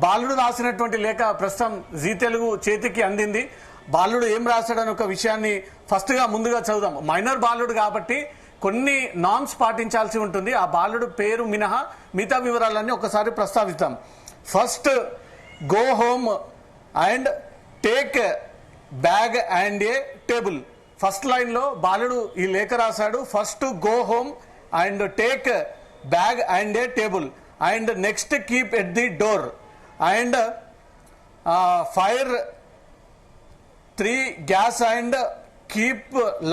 బాలుడు రాసినటువంటి లేఖ ప్రస్తుతం జీ తెలుగు చేతికి అందింది. బాలుడు ఏం రాశాడని ఒక విషయాన్ని ముందుగా చదువుదాం. మైనర్ బాలుడు కాబట్టి కొన్ని నామ్స్ పాటించాల్సి ఉంటుంది. ఆ బాలుడు పేరు మినహా మిగతా వివరాలన్నీ ఒకసారి ప్రస్తావిద్దాం. First, go home and take bag and a table. First line లో బాలుడు ఈ లేఖ రాశాడు. First, go home and take bag and a table. And next, keep at the door and fire 3 gas and keep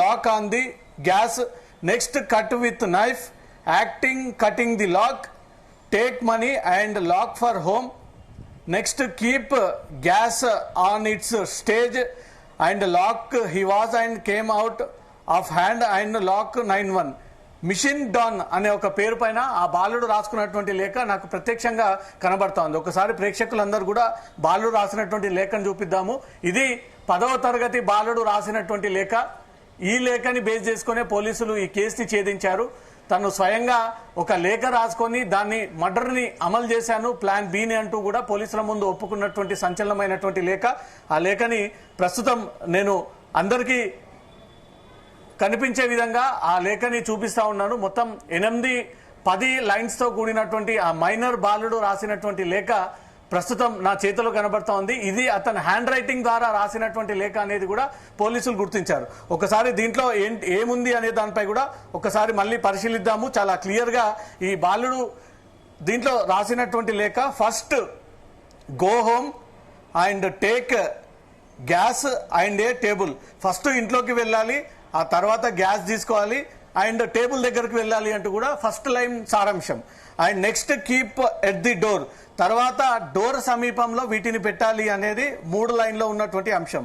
lock on the gas. Next, cut with knife, cutting the lock. Take money and lock for home. Next, keep gas on its stage and lock. He was and came out of hand and lock 91. Mission done అనే ఒక పేరు పైన ఆ బాలుడు రాసుకున్నటువంటి లేఖ నాకు ప్రత్యక్షంగా కనబడతా ఉంది. ఒకసారి ప్రేక్షకులందరూ కూడా బాలుడు రాసినటువంటి లేఖను చూపిద్దాము. ఇది 10వ తరగతి బాలుడు రాసినటువంటి లేఖ. ఈ లేఖని బేస్ చేసుకునే పోలీసులు ఈ కేసుని ఛేదించారు. తను స్వయంగా ఒక లేఖ రాసుకొని దాన్ని మర్డర్ని అమలు చేశాను, ప్లాన్ బిని అంటూ కూడా పోలీసుల ముందు ఒప్పుకున్నటువంటి సంచలనమైనటువంటి లేఖ. ఆ లేఖని ప్రస్తుతం నేను అందరికీ కనిపించే విధంగా ఆ లేఖని చూపిస్తా ఉన్నాను. మొత్తం 8-10 లైన్స్ తో కూడినటువంటి ఆ మైనర్ బాలుడు రాసినటువంటి లేఖ ప్రస్తుతం నా చేతిలో కనబడతా ఉంది. ఇది అతని హ్యాండ్ రైటింగ్ ద్వారా రాసినటువంటి లేఖ అనేది కూడా పోలీసులు గుర్తించారు. ఒకసారి దీంట్లో ఏముంది అనే దానిపై కూడా ఒకసారి మళ్ళీ పరిశీలిద్దాము. చాలా క్లియర్ గా ఈ బాలుడు దీంట్లో రాసినటువంటి లేఖ, first go home and take gas and a table. First ఇంట్లోకి వెళ్ళాలి, ఆ తర్వాత గ్యాస్ తీసుకోవాలి అండ్ టేబుల్ దగ్గరకు వెళ్ళాలి అంటూ కూడా ఫస్ట్ లైన్ సారాంశం. And next, keep at the door. తర్వాత డోర్ సమీపంలో వీటిని పెట్టాలి అనేది 3 లైన్లో ఉన్నటువంటి అంశం.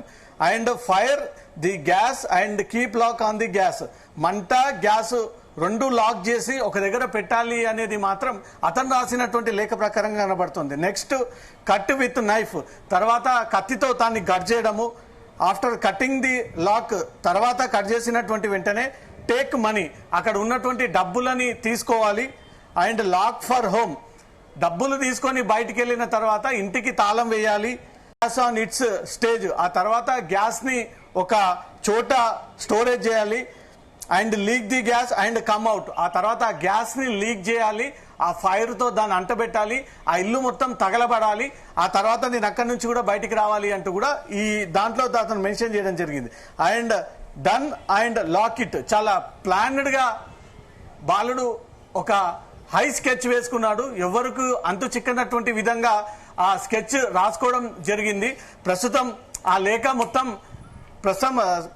And fire the gas and keep lock on the gas. మంట, గ్యాస్ రెండు లాక్ చేసి ఒక దగ్గర పెట్టాలి అనేది మాత్రం అతను రాసినటువంటి లేఖ ప్రకారంగా కనబడుతుంది. Next, cut with knife. తర్వాత కత్తితో తాన్ని కట్ చేయడము. ఆఫ్టర్ కటింగ్ ది లాక్, తర్వాత కట్ చేసినటువంటి వెంటనే టేక్ మనీ, అక్కడ ఉన్నటువంటి డబ్బులని తీసుకోవాలి. అండ్ లాక్ ఫర్ హోమ్, డబ్బులు తీసుకొని బయటికి వెళ్ళిన తర్వాత ఇంటికి తాళం వేయాలి. గ్యాస్ ఆన్ ఇట్స్ స్టేజ్, ఆ తర్వాత గ్యాస్ ని ఒక చోట స్టోరేజ్ చేయాలి. And leak the gas and come out, ఆ తర్వాత ఆ గ్యాస్ ని లీక్ చేయాలి, ఆ ఫైర్ తో దాన్ని అంటబెట్టాలి, ఆ ఇల్లు మొత్తం తగలబడాలి, ఆ తర్వాత నేను అక్కడి నుంచి కూడా బయటికి రావాలి అంటూ కూడా ఈ దాంట్లో అతను మెన్షన్ చేయడం జరిగింది. And done and lock it, చాలా ప్లాన్డ్ గా బాలుడు ఒక హై స్కెచ్ వేసుకున్నాడు. ఎవరికి అంతు చిక్కనటువంటి విధంగా ఆ స్కెచ్ రాసుకోవడం జరిగింది. ప్రస్తుతం ఆ లేఖ మొత్తం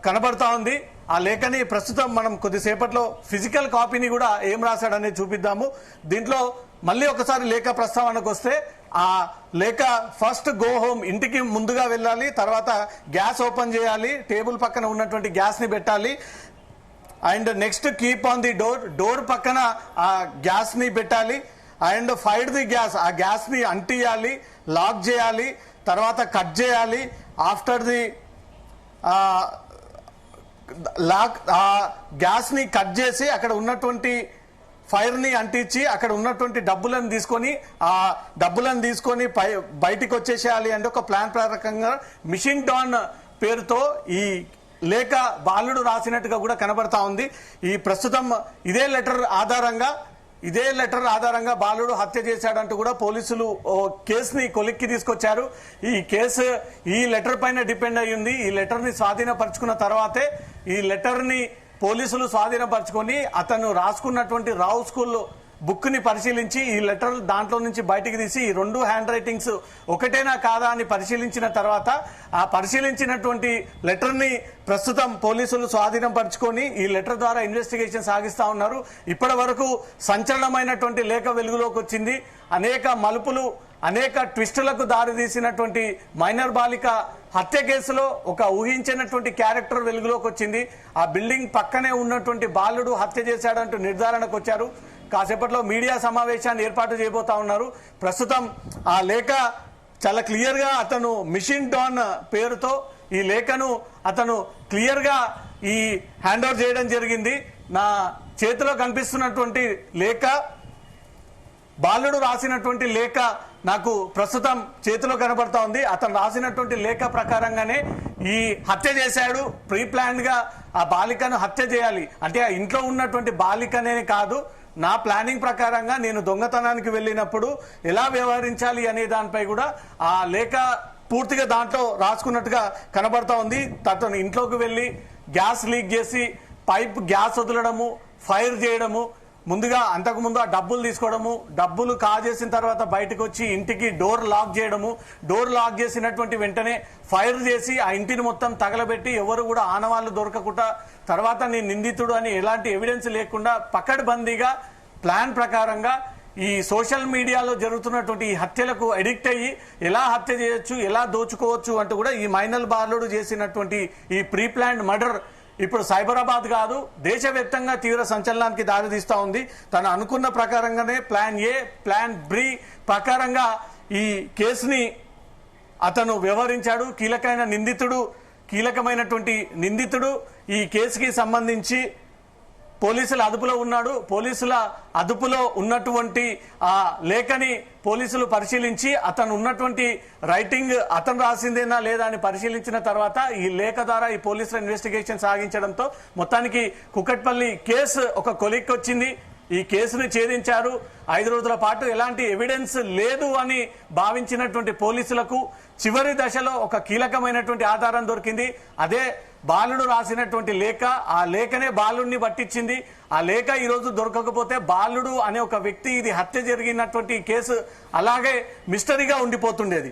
కనబడతా ఉంది. ఆ లేఖని ప్రస్తుతం మనం కొద్దిసేపట్లో ఫిజికల్ కాపీని కూడా ఏం రాశాడనేది చూపిద్దాము. దీంట్లో మళ్ళీ ఒకసారి లేఖ ప్రస్తావనకు వస్తే, ఆ లేఖ ఫస్ట్ గో హోమ్, ఇంటికి ముందుగా వెళ్ళాలి, తర్వాత గ్యాస్ ఓపెన్ చేయాలి, టేబుల్ పక్కన ఉన్నటువంటి గ్యాస్ ని పెట్టాలి. And next, keep on the door, door పక్కన ఆ గ్యాస్ ని పెట్టాలి. అండ్ ఫైర్ ది గ్యాస్, ఆ గ్యాస్ ని అంటియాలి, లాక్ చేయాలి, తర్వాత కట్ చేయాలి. ఆఫ్టర్ ది లాక్, ఆ గ్యాస్ ని కట్ చేసి అక్కడ ఉన్నటువంటి ఫైర్ ని అంటించి అక్కడ ఉన్నటువంటి డబ్బులను తీసుకొని బయటికి వచ్చేసేయాలి అంటే ఒక ప్లాన్ ప్రకారంగా మిషన్ డాన్ పేరుతో ఈ లేఖ బాలుడు రాసినట్టుగా కూడా కనబడతా ఉంది. ఈ ప్రస్తుతం ఇదే లెటర్ ఆధారంగా బాలుడు హత్య చేశాడంటూ కూడా పోలీసులు కేసుని కొలిక్కి తీసుకొచ్చారు. ఈ కేసు ఈ లెటర్ పైన డిపెండ్ అయ్యింది. ఈ లెటర్ ని స్వాధీనపరుచుకున్న తర్వాతే ఈ లెటర్ ని పోలీసులు స్వాధీనపరుచుకొని అతను రాసుకున్నటువంటి రావు స్కూల్ బుక్ ని పరిశీలించి ఈ లెటర్ దాంట్లో నుంచి బయటికి తీసి ఈ 2 హ్యాండ్ రైటింగ్స్ ఒకటేనా కాదా అని పరిశీలించిన తర్వాత ఆ పరిశీలించినటువంటి లెటర్ ని ప్రస్తుతం పోలీసులు స్వాధీనం పరుచుకొని ఈ లెటర్ ద్వారా ఇన్వెస్టిగేషన్ సాగిస్తా ఉన్నారు. ఇప్పటి వరకు సంచలనమైనటువంటి లేఖ వెలుగులోకి వచ్చింది. అనేక మలుపులు, అనేక ట్విస్టులకు దారితీసినటువంటి మైనర్ బాలిక హత్య కేసులో ఒక ఊహించినటువంటి క్యారెక్టర్ వెలుగులోకి వచ్చింది. ఆ బిల్డింగ్ పక్కనే ఉన్నటువంటి బాలుడు హత్య చేశాడంటూ నిర్ధారణకు వచ్చారు. కాసేపట్లో మీడియా సమావేశాన్ని ఏర్పాటు చేయబోతా ఉన్నారు. ప్రస్తుతం ఆ లేఖ చాలా క్లియర్ గా అతను మిషన్ డాన్ పేరుతో ఈ లేఖను అతను క్లియర్ గా ఈ హ్యాండ్ ఓవర్ చేయడం జరిగింది. నా చేతిలో కనిపిస్తున్నటువంటి లేఖ బాలుడు రాసినటువంటి లేఖ నాకు ప్రస్తుతం చేతిలో కనబడతా ఉంది. అతను రాసినటువంటి లేఖ ప్రకారంగానే ఈ హత్య చేశాడు. ప్రీ ప్లాన్ గా ఆ బాలికను హత్య చేయాలి అంటే ఆ ఇంట్లో ఉన్నటువంటి బాలికనే కాదు, నా ప్లానింగ్ ప్రకారంగా నేను దొంగతనానికి వెళ్ళినప్పుడు ఎలా వ్యవహరించాలి అనే దానిపై కూడా ఆ లేఖ పూర్తిగా దాంట్లో రాసుకున్నట్టుగా కనబడతా ఉంది. అతను ఇంట్లోకి వెళ్ళి గ్యాస్ లీక్ చేసి పైప్ గ్యాస్ వదలడము, ఫైర్ చేయడము, ముందుగా అంతకుముందు ఆ డబ్బులు తీసుకోవడము, డబ్బులు కాజేసిన తర్వాత బయటకు వచ్చి ఇంటికి డోర్ లాక్ చేయడము, డోర్ లాక్ చేసినటువంటి వెంటనే ఫైర్ చేసి ఆ ఇంటిని మొత్తం తగలబెట్టి ఎవరు కూడా ఆనవాళ్లు దొరకకుండా తర్వాత నేను నిందితుడు అని ఎలాంటి ఎవిడెన్స్ లేకుండా పకడ్బందీగా ప్లాన్ ప్రకారంగా ఈ సోషల్ మీడియాలో జరుగుతున్నటువంటి ఈ హత్యలకు అడిక్ట్ అయ్యి ఎలా హత్య చేయొచ్చు, ఎలా దోచుకోవచ్చు అంటూ కూడా ఈ మైనర్ బాలుడు చేసినటువంటి ఈ ప్రీ ప్లాన్డ్ మర్డర్ ఇప్పుడు సైబరాబాద్ కాదు దేశవ్యాప్తంగా తీవ్ర సంచలనానికి దారితీస్తా ఉంది. తను అనుకున్న ప్రకారంగానే ప్లాన్ ఏ, ప్లాన్ బి ప్రకారంగా ఈ కేసుని అతను వ్యవహరించాడు. కీలకమైనటువంటి నిందితుడు ఈ కేసుకి సంబంధించి పోలీసుల అదుపులో ఉన్నాడు. పోలీసుల అదుపులో ఉన్నటువంటి ఆ లేఖని పోలీసులు పరిశీలించి అతను ఉన్నటువంటి రైటింగ్ అతను రాసిందేనా లేదా అని పరిశీలించిన తర్వాత ఈ లేఖ ద్వారా ఈ పోలీసుల ఇన్వెస్టిగేషన్ సాగించడంతో మొత్తానికి కుకట్పల్లి కేసు ఒక కొలిక్కి వచ్చింది. ఈ కేసును ఛేదించారు. 5 రోజుల పాటు ఎలాంటి ఎవిడెన్స్ లేదు అని భావించినటువంటి పోలీసులకు చివరి దశలో ఒక కీలకమైనటువంటి ఆధారం దొరికింది. అదే బాలుడు రాసినటువంటి లేఖ. ఆ లేఖనే బాలుడిని పట్టించింది. ఆ లేఖ ఈ రోజు దొరకకపోతే బాలుడు అనే ఒక వ్యక్తి ఇది హత్య జరిగినటువంటి కేసు అలాగే మిస్టరీగా ఉండిపోతుండేది.